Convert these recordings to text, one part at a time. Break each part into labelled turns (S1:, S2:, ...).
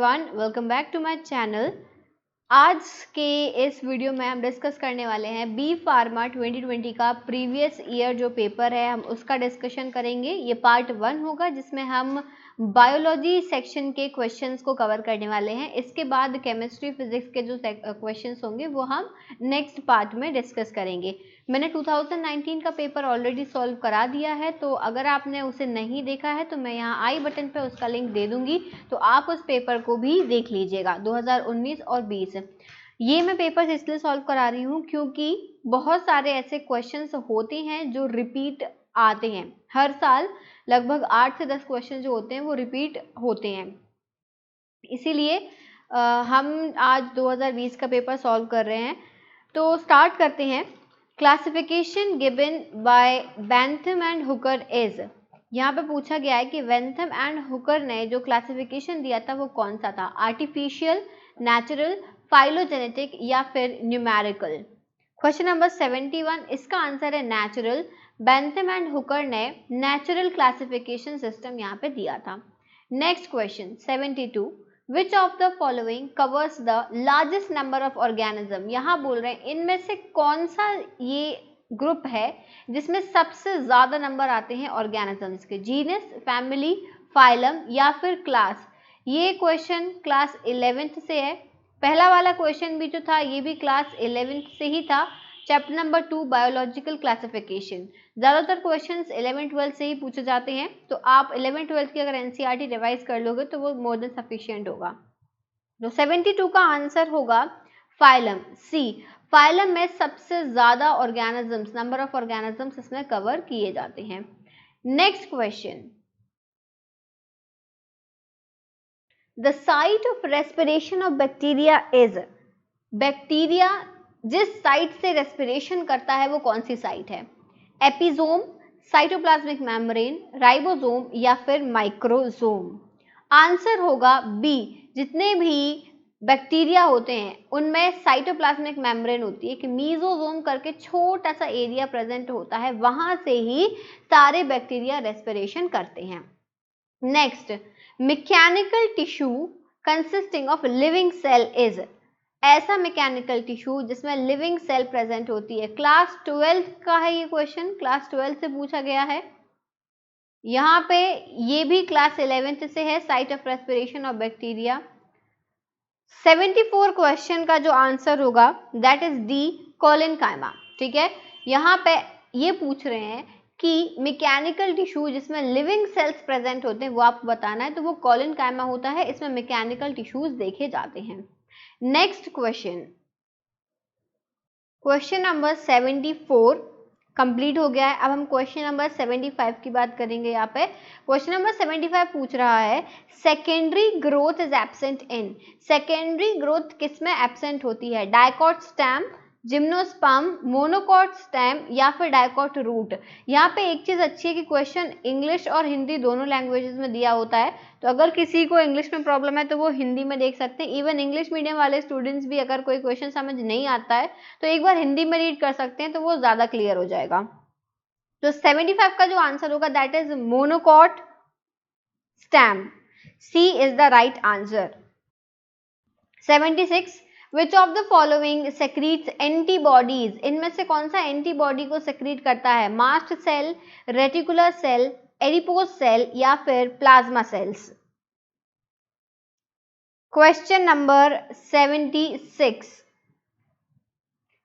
S1: Everyone, welcome back to my channel. आज के इस वीडियो में हम डिस्कस करने वाले हैं बी फार्मा 2020 का प्रीवियस ईयर जो पेपर है हम उसका डिस्कशन करेंगे। ये पार्ट 1 होगा जिसमें हम बायोलॉजी सेक्शन के क्वेश्चंस को कवर करने वाले हैं। इसके बाद केमिस्ट्री फिजिक्स के जो क्वेश्चंस होंगे वो हम नेक्स्ट पार्ट में डिस्कस करेंगे। मैंने 2019 का पेपर ऑलरेडी सॉल्व करा दिया है, तो अगर आपने उसे नहीं देखा है तो मैं यहाँ आई बटन पे उसका लिंक दे दूंगी, तो आप उस पेपर को भी देख लीजिएगा 2019 और 20। ये मैं पेपर्स इसलिए सॉल्व करा रही हूँ क्योंकि बहुत सारे ऐसे क्वेश्चंस होते हैं जो रिपीट आते हैं हर साल। लगभग 8 से 10 क्वेश्चन जो होते हैं वो रिपीट होते हैं, इसीलिए हम आज 2020 का पेपर सॉल्व कर रहे हैं। तो स्टार्ट करते हैं। Classification given by Bentham and Hooker is, यहाँ पे पूछा गया है कि बेंथम एंड हुकर ने जो क्लासिफिकेशन दिया था वो कौन सा था, आर्टिफिशियल, नेचुरल, फाइलोजेनेटिक या फिर न्यूमेरिकल। क्वेश्चन नंबर 71, इसका आंसर है नेचुरल। बेंथम एंड हुकर ने नेचुरल क्लासिफिकेशन सिस्टम यहाँ पे दिया था। Next question 72, which of the following covers the largest number of organism. यहाँ बोल रहे हैं इनमें से कौन सा ये ग्रुप है जिसमें सबसे ज्यादा नंबर आते हैं ऑर्गेनिजम्स के, जीनस, फैमिली, फाइलम या फिर क्लास। ये क्वेश्चन क्लास 11th से है। पहला वाला क्वेश्चन भी जो था ये भी क्लास 11th से ही था। Chapter number 2 biological classification. ज्यादातर क्वेश्चंस 11-12 से ही पूछे जाते हैं, तो आप 11-12 की अगर एनसीईआरटी रिवाइज कर लोगे तो वो मोर देन सफिशिएंट होगा। तो 72 का आंसर होगा फाइलम, सी। फाइलम में सबसे ज्यादा ऑर्गेनिजम्स, नंबर ऑफ ऑर्गेनिजम्स इसमें कवर किए जाते हैं। Next question, the site of respiration of bacteria is. Bacteria जिस साइट से रेस्पिरेशन करता है वो कौन सी साइट है, एपिजोम, साइटोप्लाज्मिक मेम्ब्रेन, राइबोसोम या फिर माइक्रोसोम। आंसर होगा बी। जितने भी बैक्टीरिया होते हैं उनमें साइटोप्लाज्मिक मेम्ब्रेन होती है, कि मीजोसोम करके छोटा सा एरिया प्रेजेंट होता है, वहां से ही सारे बैक्टीरिया रेस्पिरेशन करते हैं। Next, mechanical tissue consisting of living cell is. ऐसा मैकेनिकल टिश्यू जिसमें लिविंग सेल प्रेजेंट होती है। क्लास 12 का है ये क्वेश्चन, क्लास 12 से पूछा गया है। यहाँ पे ये भी क्लास 11th से है, site of respiration of bacteria. 74 question का जो आंसर होगा दैट इज डी, कोलिनकाइमा। ठीक है, यहाँ पे ये पूछ रहे हैं कि मैकेनिकल टिश्यू जिसमें लिविंग सेल्स प्रेजेंट होते हैं वो आपको बताना है, तो वो कोलिनकाइमा होता है। इसमें मैकेनिकल टिश्यूज देखे जाते हैं। Next question, question number 74 complete हो गया है। अब हम क्वेश्चन नंबर 75 की बात करेंगे। यहाँ पे क्वेश्चन नंबर 75 पूछ रहा है secondary growth is absent in. Secondary growth किसमें एब्सेंट होती है, dicot stem, gymnosperm, monocot stem या फिर डाइकॉट रूट। यहाँ पे एक चीज अच्छी है कि क्वेश्चन इंग्लिश और हिंदी दोनों लैंग्वेजेस में दिया होता है, तो अगर किसी को इंग्लिश में प्रॉब्लम है तो वो हिंदी में देख सकते हैं। इवन इंग्लिश मीडियम वाले स्टूडेंट्स भी अगर कोई क्वेश्चन समझ नहीं आता है तो एक बार हिंदी में रीड कर सकते हैं, तो वो ज्यादा क्लियर हो जाएगा। तो 75 का जो आंसर होगा that is monocot stem, C is the right answer. 76, which of the following secretes antibodies. इनमें से कौन सा एंटीबॉडी को सेक्रीट करता है, mast cell, reticular cell, adipose cell या फिर प्लाज्मा सेल्स। क्वेश्चन नंबर 76,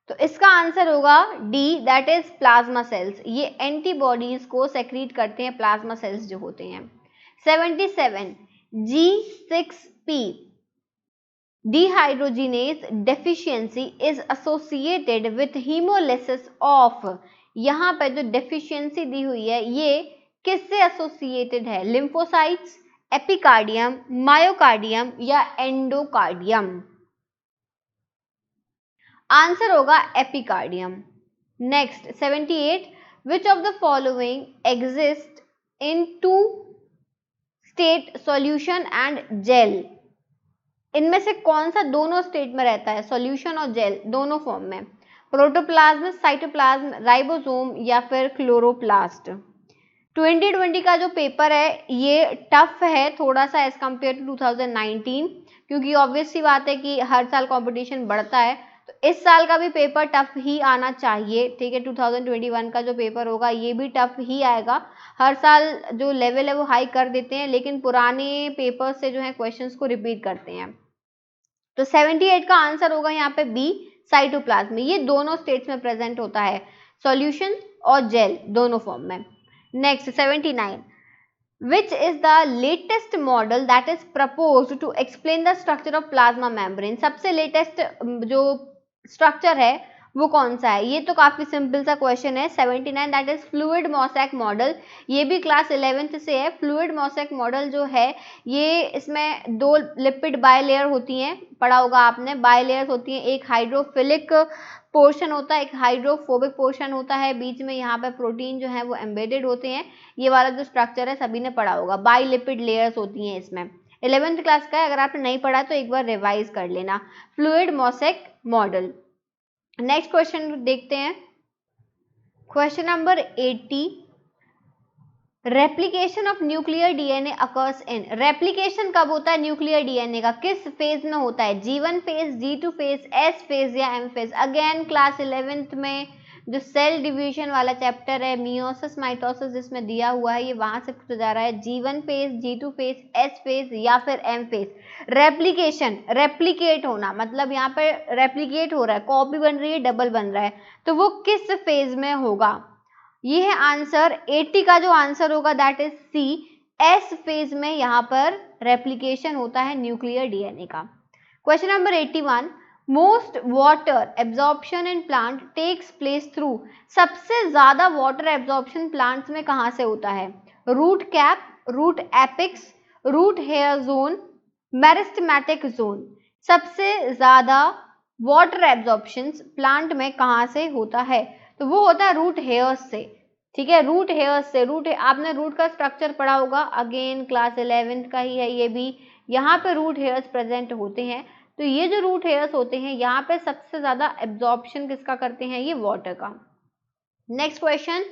S1: तो इसका आंसर होगा D, that is plasma cells. ये एंटीबॉडीज को सेक्रीट करते हैं प्लाज्मा सेल्स जो होते हैं। 77, G6P dehydrogenase deficiency is associated with hemolysis of। यहाँ पे जो डेफिशिएंसी दी हुई है ये किससे एसोसिएटेड है, लिम्फोसाइट्स, एपिकार्डियम, मायोकार्डियम या एंडोकार्डियम। आंसर होगा epicardium. Next 78, which of the following exist in 2 state solution and gel. इनमें से कौन सा दोनों स्टेट में रहता है, सॉल्यूशन और जेल दोनों फॉर्म में, प्रोटोप्लाज्म, साइटोप्लाज्म, राइबोसोम या फिर क्लोरोप्लास्ट। 2020 का जो पेपर है ये टफ है थोड़ा सा एज कम्पेयर टू 2019। क्योंकि ऑब्वियस सी बात है कि हर साल कंपटीशन बढ़ता है, तो इस साल का भी पेपर टफ ही आना चाहिए, ठीक है। 2021 का जो पेपर होगा ये भी टफ ही आएगा। हर साल जो लेवल है वो हाई कर देते हैं, लेकिन पुराने पेपर से जो है क्वेश्चंस को रिपीट करते हैं। तो 78 का आंसर होगा यहाँ पे बी, साइटोप्लाज्म। ये दोनों स्टेट्स में प्रेजेंट होता है, सॉल्यूशन और जेल दोनों फॉर्म में। Next 79, which is the latest model that is proposed to explain the structure of plasma membrane। सबसे लेटेस्ट जो स्ट्रक्चर है वो कौन सा है? ये तो काफी सिंपल सा क्वेश्चन है। 79 that is fluid mosaic model. ये भी क्लास 11th से है। फ्लूइड मोसैक मॉडल जो है ये, इसमें दो लिपिड बायलेयर होती हैं, पढ़ा होगा आपने, बायलेयर्स होती हैं, एक हाइड्रोफिलिक पोर्शन होता है, एक हाइड्रोफोबिक पोर्शन होता है, बीच में यहाँ पे प्रोटीन जो है वो एम्बेडेड होते हैं। ये वाला जो स्ट्रक्चर है सभी ने पढ़ा होगा, बाइलिपिड लेयर्स होती हैं इसमें। 11th क्लास का है, अगर आपने नहीं पढ़ा तो एक बार रिवाइज कर लेना, fluid mosaic model. Next question देखते हैं, question number 80, replication of nuclear DNA occurs in. Replication कब होता है न्यूक्लियर डीएनए का, किस फेज में होता है? G1 phase, G2 phase, S phase या M phase? Again class 11th में जो सेल डिवीजन वाला चैप्टर है, मियोसिस माइटोसिस जिसमें दिया हुआ है, ये वहां से पूछा जा रहा है। G1 phase, G2 phase, S phase या फिर M फेज। रेप्लिकेशन, रेप्लिकेट होना, मतलब यहाँ पर रेप्लिकेट हो रहा है, कॉपी बन रही है, डबल बन रहा है, तो वो किस फेज में होगा? ये है आंसर 80 का जो आंसर होगा that is C, S phase में यहाँ पर रेप्लिकेशन होता है न्यूक्लियर डीएनए का। Question number 81, most water absorption in plant takes place through. सबसे ज्यादा वाटर एब्जॉर्प्शन प्लांट्स में कहाँ से होता है? Root cap, root apex, root hair zone, meristematic zone. सबसे ज्यादा वाटर एब्जॉर्प्शन प्लांट में कहाँ से होता है? तो वो होता है रूट हेयर्स से, ठीक है, रूट हेयर्स से। आपने रूट का स्ट्रक्चर पढ़ा होगा, अगेन क्लास 11th का ही है ये भी। यहाँ पे रूट हेयर्स प्रेजेंट होते हैं, तो ये जो रूट हेयर्स होते हैं यहाँ पे सबसे ज्यादा एब्जॉर्प्शन किसका करते हैं? ये वाटर का। Next question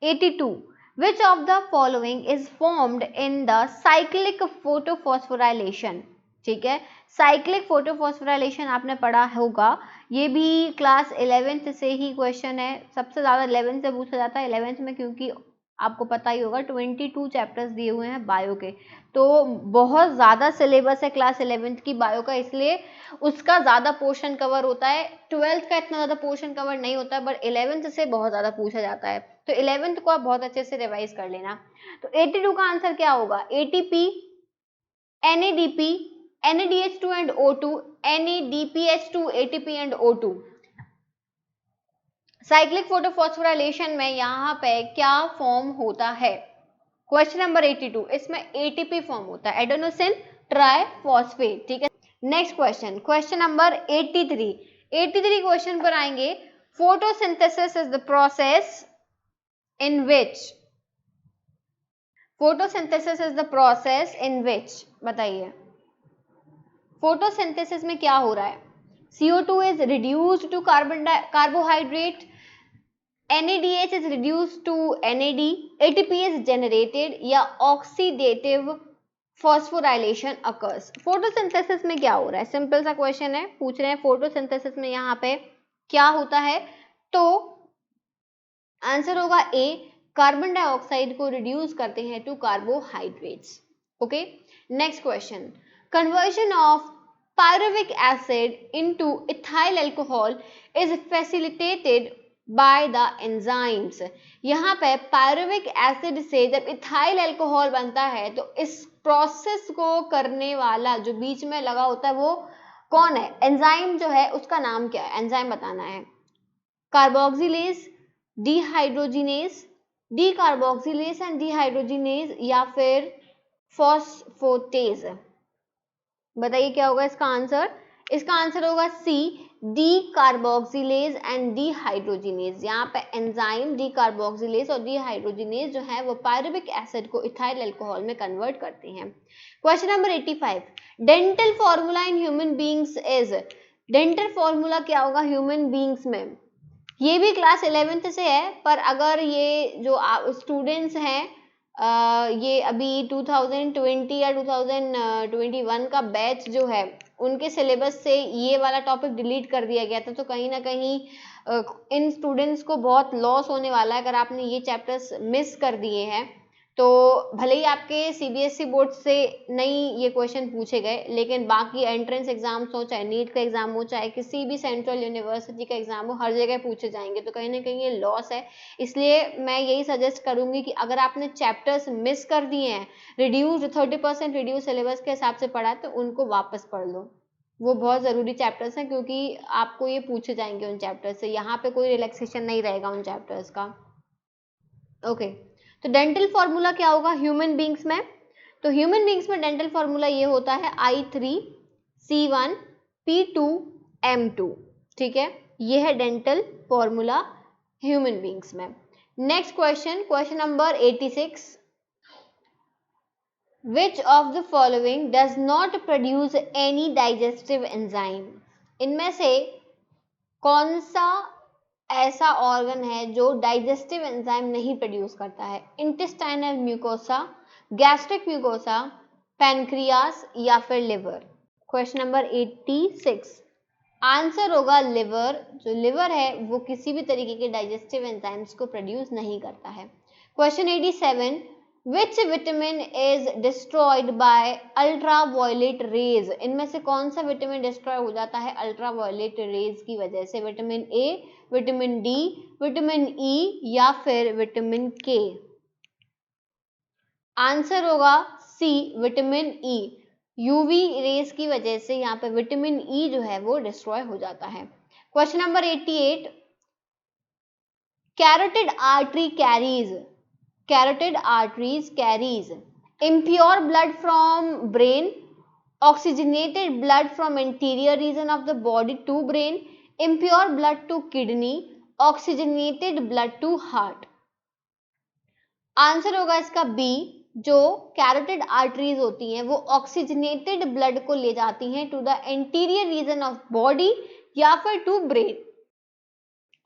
S1: 82, which of the following is formed in the cyclic photophosphorylation. ठीक है, साइक्लिक फोटोफॉस्फोराइलेशन आपने पढ़ा होगा, ये भी क्लास 11th से ही क्वेश्चन है। सबसे ज़्यादा 11th से पूछा जाता है, 11th में, क्योंकि आपको पता ही होगा 22 चैप्टर्स दिए हुए हैं बायो के, तो बहुत ज़्यादा सिलेबस है क्लास 11th की बायो का, इसलिए उसका ज़्यादा पोर्शन कवर होता है। 12th का इतना ज़्यादा पोर्शन कवर नहीं होता है, बट 11th से बहुत ज़्यादा पूछा जाता है, तो 11th को आप बहुत अच्छे से रिवाइज कर लेना। तो 82 का आंसर क्या होगा? ATP, NADP, NADH2 and O2, NADPH2, ATP and O2। Cyclic photophosphorylation में यहाँ पे क्या फॉर्म होता है? क्वेश्चन नंबर 82, इसमें ATP फॉर्म होता है, एडेनोसिन ट्राइफॉस्फेट, ठीक है। Next question, question number 83। 83 question पर आएंगे, photosynthesis is the process in which, photosynthesis is the process in which, बताइए फोटोसिंथेसिस में क्या हो रहा है? CO2 is reduced to carbohydrate, NADH is reduced to NAD, ATP is generated या oxidative phosphorylation occurs। Photosynthesis में क्या हो रहा है? सिंपल सा क्वेश्चन है, पूछ रहे हैं फोटोसिंथेसिस में यहाँ पे क्या होता है, तो आंसर होगा ए, कार्बन डाइऑक्साइड को रिड्यूस करते हैं to carbohydrates. Okay, next question, conversion of pyruvic acid into ethyl alcohol is facilitated by the enzymes। यहाँ पे pyruvic acid से जब ethyl alcohol बनता है, तो इस प्रोसेस को करने वाला जो बीच में लगा होता है वो कौन है? एंजाइम जो है उसका नाम क्या है? एंजाइम बताना है। Carboxylase, dehydrogenase, decarboxylase and dehydrogenase या फिर फॉस्फोटेज। बताइए क्या होगा इसका आंसर? इसका आंसर होगा सी, डी कार्बोक्सिलेज एंड डीहाइड्रोजिनेज। यहाँ पे एंजाइम डीकार्बोक्सिलेज और डीहाइड्रोजिनेज जो है वो पायरुविक एसिड को इथाइल अल्कोहल में कन्वर्ट करते हैं। Question number 85, dental formula in human beings is. Dental formula क्या होगा ह्यूमन बींग्स में? ये भी क्लास 11th से है, पर अगर ये जो स्टूडेंट्स हैं ये अभी 2020 या 2021 का बैच जो है उनके सिलेबस से ये वाला टॉपिक डिलीट कर दिया गया था, तो कहीं ना कहीं इन स्टूडेंट्स को बहुत लॉस होने वाला है अगर आपने ये चैप्टर्स मिस कर दिए हैं। तो भले ही आपके सीबीएसई बोर्ड से नहीं ये क्वेश्चन पूछे गए, लेकिन बाकी एंट्रेंस एग्जाम्स हो, चाहे नीट का एग्जाम हो, चाहे किसी भी सेंट्रल यूनिवर्सिटी का एग्जाम हो, हर जगह पूछे जाएंगे, तो कहीं ना कहीं ये लॉस है। इसलिए मैं यही सजेस्ट करूंगी कि अगर आपने चैप्टर्स मिस कर दिए हैं, रिड्यूस 30% रिड्यूस सिलेबस के हिसाब से पढ़ा, तो उनको वापस पढ़ लो। वो बहुत ज़रूरी चैप्टर्स हैं, क्योंकि आपको ये पूछे जाएंगे उन चैप्टर्स से, यहाँ पे कोई रिलैक्सेशन नहीं रहेगा उन चैप्टर्स का। ओके, तो डेंटल फॉर्मूला क्या होगा ह्यूमन बींग्स में? तो ह्यूमन बींग्स में डेंटल फॉर्मूला ये होता है I3C1P2M2, ठीक है, ये है डेंटल फॉर्मूला ह्यूमन बींग्स में। Next question, question number 86, Which of the following does not produce any digestive enzyme? इनमें से कौन सा ऐसा ऑर्गन है जो डाइजेस्टिव एंजाइम नहीं प्रोड्यूस करता है? Intestinal mucosa, gastric mucosa, pancreas या फिर लिवर? क्वेश्चन नंबर 86, आंसर होगा लिवर। जो लिवर है वो किसी भी तरीके के डाइजेस्टिव एंजाइम्स को प्रोड्यूस नहीं करता है। Question 87, Which vitamin is destroyed by ultraviolet rays? इनमें से कौन सा विटामिन डिस्ट्रॉय हो जाता है अल्ट्रावायलेट रेज की वजह से? Vitamin A, vitamin D, vitamin E या फिर विटामिन के? आंसर होगा सी, विटामिन ई। यूवी रेज की वजह से यहाँ पे विटामिन ई जो है वो डिस्ट्रॉय हो जाता है। Question number 88, carotid artery carries, carotid arteries carries impure blood from brain, oxygenated blood from anterior region of the body to brain, impure blood to kidney, oxygenated blood to heart? Answer होगा इसका B, जो carotid arteries होती हैं वो oxygenated blood को ले जाती हैं to the anterior region of body या फिर टू ब्रेन।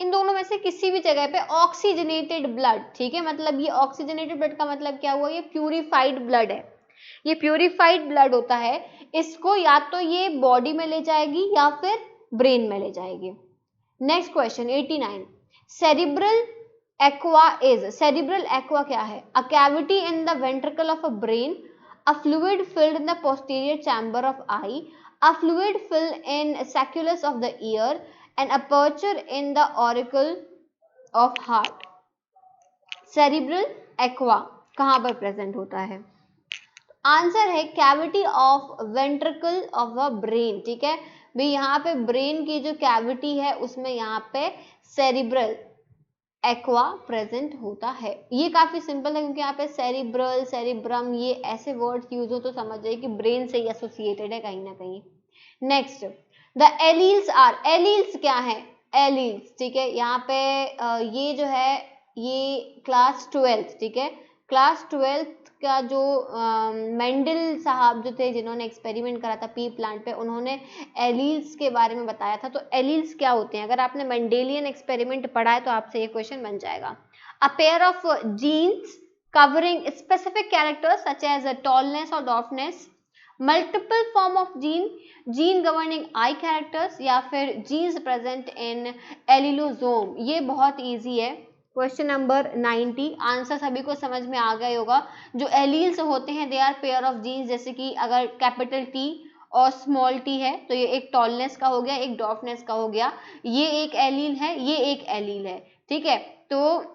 S1: इन दोनों में से किसी भी जगह पे ऑक्सीजनेटेड ब्लड, ठीक है, मतलब ये ऑक्सीजनेटेड ब्लड का मतलब क्या हुआ? ये प्यूरिफाइड ब्लड है, ये प्यूरिफाइड ब्लड होता है, इसको या तो ये बॉडी में ले जाएगी या फिर ब्रेन में ले जाएगी। Next question 89, cerebral aqua is, cerebral aqua क्या है? A cavity in the ventricle of a brain, a fluid filled in the posterior chamber of eye, a fluid filled in sacculus of the ear, an aperture in the auricle of heart. Cerebral aqua कहाँ पर present होता है? Answer है cavity of ventricle of a brain, ठीक है भाई, यहाँ पे ब्रेन की जो कैविटी है उसमें यहाँ पे सेरिब्रल एक्वा प्रेजेंट होता है। ये काफी सिंपल है, क्योंकि यहाँ पे सेरिब्रल, सेरिब्रम, ये ऐसे वर्ड्स यूज हो तो समझ जाइए कि ब्रेन से ही एसोसिएटेड है कहीं ना कहीं। Next, the alleles are, alleles क्या है? एलील्स, ठीक है, यहाँ पे ये जो है ये क्लास 12th, ठीक है, क्लास 12th का जो मेंडल साहब जो थे जिन्होंने एक्सपेरिमेंट करा था पी प्लांट पे, उन्होंने एलील्स के बारे में बताया था। तो एलील्स क्या होते हैं? अगर आपने मेंडेलियन एक्सपेरिमेंट पढ़ा है तो आपसे ये क्वेश्चन बन जाएगा। A pair of genes covering specific characters such as tallness और dwarfness, multiple form of gene, gene governing eye characters या फिर जीन्स प्रेजेंट इन एलिलोजोम? ये बहुत इजी है। क्वेश्चन नंबर 90, आंसर सभी को समझ में आ गया होगा। जो एलील्स होते हैं they are pair of genes, जैसे कि अगर कैपिटल टी और स्मॉल टी है तो ये एक टॉलनेस का हो गया, एक डॉर्फनेस का हो गया, ये एक एलील है, ये एक एलील है, ठीक है। तो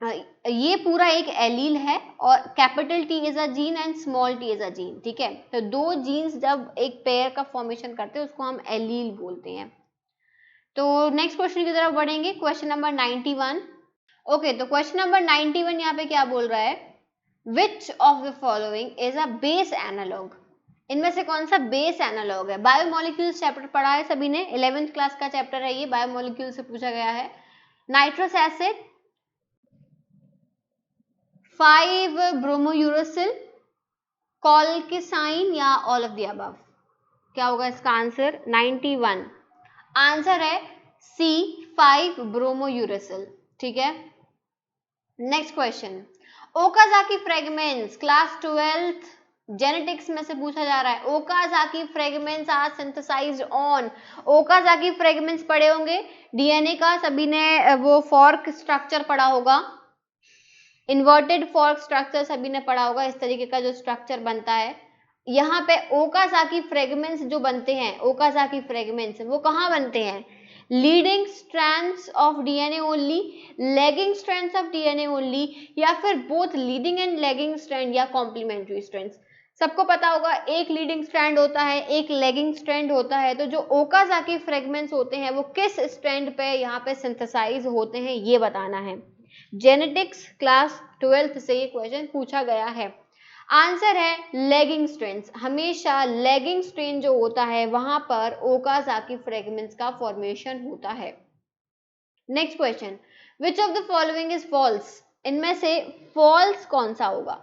S1: ये पूरा एक एलील है और capital T is a gene and small T is a gene, ठीक है। तो दो जीन्स जब एक पेयर का फॉर्मेशन करते हैं उसको हम एलील बोलते हैं। तो नेक्स्ट क्वेश्चन की तरफ बढ़ेंगे, क्वेश्चन नंबर 91। ओके, तो क्वेश्चन नंबर 91 यहाँ पे क्या बोल रहा है? Which of the following is a base analogue? इनमें से कौन सा बेस एनालॉग है? बायोमोलिक्यूल्स चैप्टर पढ़ा है सभी ने, 11th क्लास का चैप्टर है ये, बायोमोलिक्यूल से पूछा गया है। नाइट्रस एसिड, 5 ब्रोमोयूरोसिल, कॉल्किसाइन या ऑल ऑफ द अबव? क्या होगा इसका आंसर? 91 आंसर है सी, 5 ब्रोमोयूरोसिल, ठीक है। Next question, Okazaki fragments class 12th genetics में से पूछा जा रहा है। Okazaki fragments are synthesized on, Okazaki fragments पढ़े होंगे डीएनए का, सभी ने वो फॉर्क स्ट्रक्चर पढ़ा होगा, इन्वर्टेड फॉर्क स्ट्रक्चर सभी ने पढ़ा होगा, इस तरीके का जो स्ट्रक्चर बनता है। यहाँ पे ओकाजाकी फ्रेगमेंट्स जो बनते हैं, ओकाजाकी फ्रेगमेंट्स वो कहाँ बनते हैं, leading strands of DNA only, lagging strands of DNA only, या फिर both leading and lagging strand या कॉम्प्लीमेंट्री स्ट्रैंड्स। सबको पता होगा एक लीडिंग स्ट्रैंड होता है, एक लैगिंग स्ट्रैंड होता है, तो जो ओकाजाकी फ्रेगमेंट्स होते हैं वो किस स्ट्रैंड पे यहाँ पे सिंथेसाइज होते हैं ये बताना है। जेनेटिक्स क्लास 12th से ये क्वेश्चन पूछा गया है। आंसर है लैगिंग स्ट्रैंड्स, हमेशा लैगिंग स्ट्रैंड जो होता है वहां पर ओकाजाकी फ्रेगमेंट्स का फॉर्मेशन होता है। Next question, which of the following is false, इनमें से फॉल्स कौन सा होगा।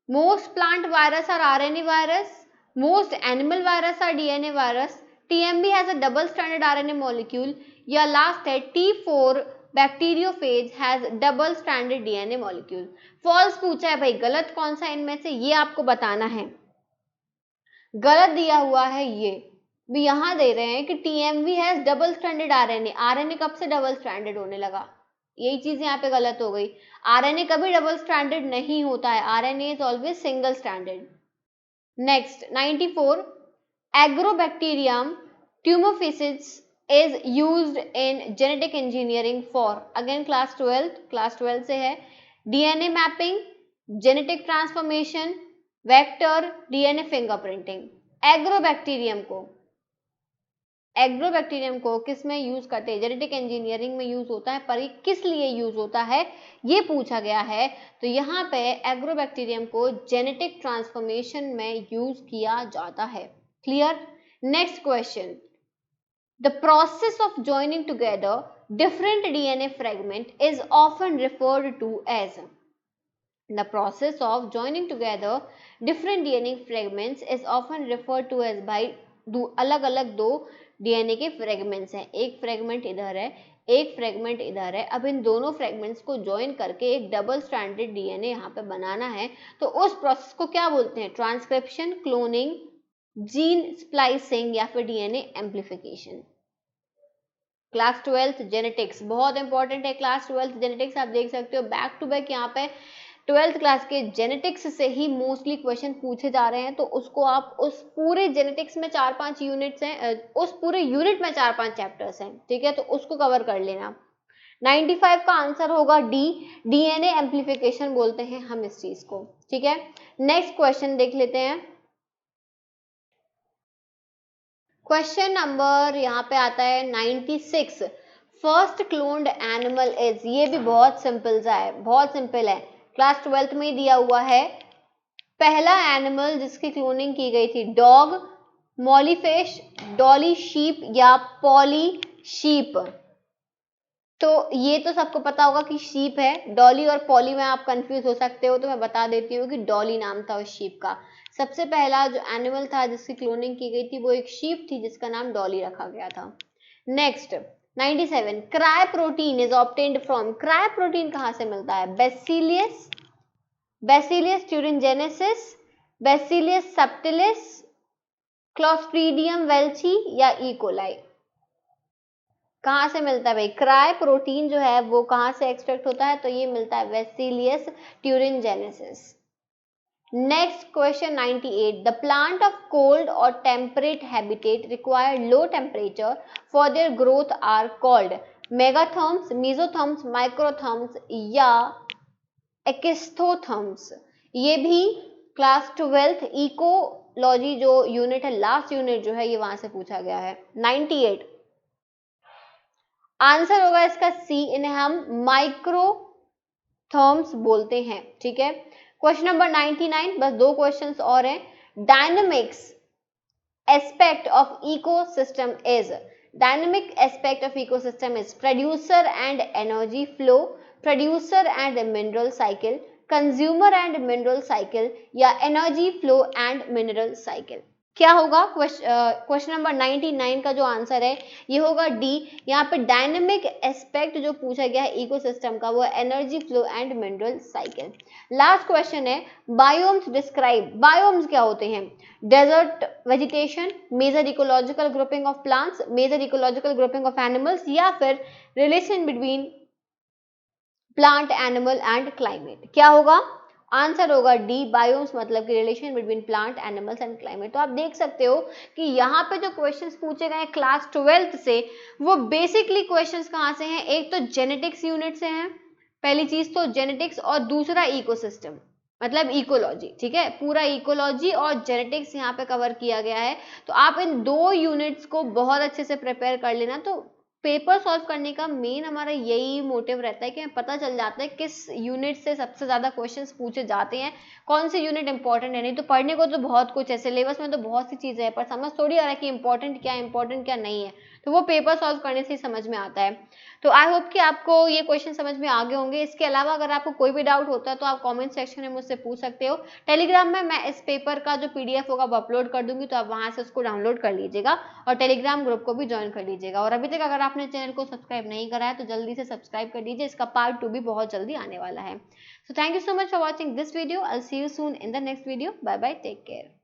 S1: Most plant virus are RNA virus, most animal virus are DNA virus, TMB has a double stranded RNA molecule, या last है T4 bacteriophage has double stranded DNA molecule. False पूछा है भाई, गलत कौन सा इनमें से ये आपको बताना है। गलत दिया हुआ है ये भी, यहां दे रहे हैं कि TMB has double stranded RNA, RNA कब से डबल स्ट्रैंडेड होने लगा, यही चीज यहाँ पे गलत हो गई। आरएनए कभी डबल स्ट्रैंडेड नहीं होता है, RNA is always single stranded. Next 94, agrobacterium tumefaciens is used in genetic engineering for, again class 12 से है, DNA mapping, genetic transformation, vector, DNA fingerprinting. Agrobacterium को किस में यूज करते हैं, जेनेटिक इंजीनियरिंग में यूज होता है, पर ये किस लिए यूज होता है ये पूछा गया है। तो यहाँ पे एग्रोबैक्टीरियम को जेनेटिक ट्रांसफॉर्मेशन में यूज किया जाता है। Clear. Next question, the process of joining together different DNA fragment is often referred to as, the process of joining together different DNA fragments is often referred to as by अलग अलग दो DNA के fragments हैं, एक fragment इधर है, एक fragment इधर है। अब इन दोनों फ्रेगमेंट्स को ज्वाइन करके एक डबल स्ट्रैंडेड डीएनए यहाँ पे बनाना है, तो उस प्रोसेस को क्या बोलते हैं, ट्रांसक्रिप्शन, क्लोनिंग, जीन स्प्लाइसिंग या फिर DNA amplification. Class 12th genetics बहुत इंपॉर्टेंट है, क्लास 12th जेनेटिक्स आप देख सकते हो बैक टू बैक यहाँ पे 12th क्लास के जेनेटिक्स से ही मोस्टली क्वेश्चन पूछे जा रहे हैं, तो उसको आप उस पूरे जेनेटिक्स में 4-5 यूनिट्स हैं, उस पूरे यूनिट में 4-5 चैप्टर्स हैं, ठीक है, तो उसको कवर कर लेना। 95 का आंसर होगा डी, डीएनए एम्प्लीफिकेशन बोलते हैं हम इस चीज को, ठीक है। नेक्स्ट क्वेश्चन देख लेते हैं। क्वेश्चन नंबर यहाँ पे आता है 96, फर्स्ट क्लोन्ड एनिमल इज, ये भी बहुत सिंपल सा है, बहुत सिंपल है, क्लास 12th में ही दिया हुआ है। पहला एनिमल जिसकी क्लोनिंग की गई थी, डॉग, मॉलीफिश, डॉली शीप या पॉली शीप। तो ये तो सबको पता होगा कि शीप है, डॉली और पॉली में आप कंफ्यूज हो सकते हो, तो मैं बता देती हूँ कि डॉली नाम था उस शीप का। सबसे पहला जो एनिमल था जिसकी क्लोनिंग की गई थी वो एक शीप थी जिसका नाम डॉली रखा गया था। Next 97, cry protein is obtained from, cry protein कहाँ से मिलता है, bacillus, bacillus thuringiensis, bacillus subtilis, clostridium welchii या इकोलाई। कहाँ से मिलता है भाई, क्राय प्रोटीन जो है वो कहाँ से एक्सट्रैक्ट होता है, तो ये मिलता है bacillus thuringiensis. Next question 98, the plant of cold और temperate habitat require low temperature for their growth are called megatherms, mesotherms, microtherms या एक्स्थोथर्म्स। ये भी क्लास 12th इकोलॉजी जो यूनिट है, लास्ट यूनिट जो है, ये वहां से पूछा गया है। 98 आंसर होगा इसका सी, इन्हें हम माइक्रोथर्म्स बोलते हैं, ठीक है। क्वेश्चन नंबर 99, बस 2 क्वेश्चंस और हैं। Dynamics aspect of ecosystem is, dynamic aspect of ecosystem is producer and energy flow, producer and mineral cycle, consumer and mineral cycle या energy flow and mineral cycle. क्या होगा? क्वेश्चन नंबर 99 का जो answer है ये होगा डी। यहाँ पे डायनेमिक एस्पेक्ट जो पूछा गया है इकोसिस्टम का वो है energy flow and mineral cycle. Last question है बायोम्स डिस्क्राइब। बायोम्स क्या होते हैं? Desert vegetation, major ecological grouping of plants, major ecological grouping of animals, या फिर relation between plant animal and climate. क्या होगा? आंसर होगा डी बायोम्स, मतलब कि relation between plant animals and climate. तो आप देख सकते हो कि यहाँ पे जो क्वेश्चंस पूछे गए क्लास 12th से वो बेसिकली क्वेश्चंस कहाँ से हैं? एक तो जेनेटिक्स यूनिट से हैं, पहली चीज तो जेनेटिक्स, और दूसरा इकोसिस्टम मतलब इकोलॉजी। ठीक है, पूरा इकोलॉजी और जेनेटिक्स यहाँ पे कवर किया गया है। तो आप इन दो यूनिट्स को बहुत अच्छे से प्रिपेयर कर लेना। तो पेपर सॉल्व करने का मेन हमारा यही मोटिव रहता है कि हमें पता चल जाता है किस यूनिट से सबसे ज्यादा क्वेश्चंस पूछे जाते हैं, कौन सी यूनिट इंपॉर्टेंट है। नहीं तो पढ़ने को तो बहुत कुछ है, सिलेबस में तो बहुत सी चीजें हैं, पर समझ थोड़ी आ रहा है कि इंपॉर्टेंट क्या नहीं है। तो वो पेपर सॉल्व करने से ही समझ में आता है। तो आई होप कि आपको ये क्वेश्चन समझ में आ गए होंगे। इसके अलावा अगर आपको कोई भी डाउट होता है तो आप कमेंट सेक्शन में मुझसे पूछ सकते हो। टेलीग्राम में मैं इस पेपर का जो पीडीएफ होगा वो अपलोड कर दूंगी, तो आप वहां से उसको डाउनलोड कर लीजिएगा और टेलीग्राम ग्रुप को भी ज्वाइन कर लीजिएगा। और अभी तक अगर आपने चैनल को सब्सक्राइब नहीं करा है तो जल्दी से सब्सक्राइब कर लीजिए, इसका पार्ट 2 भी बहुत जल्दी आने वाला है। So thank you so much for watching this video. I will see you soon in the next video. Bye bye, take care.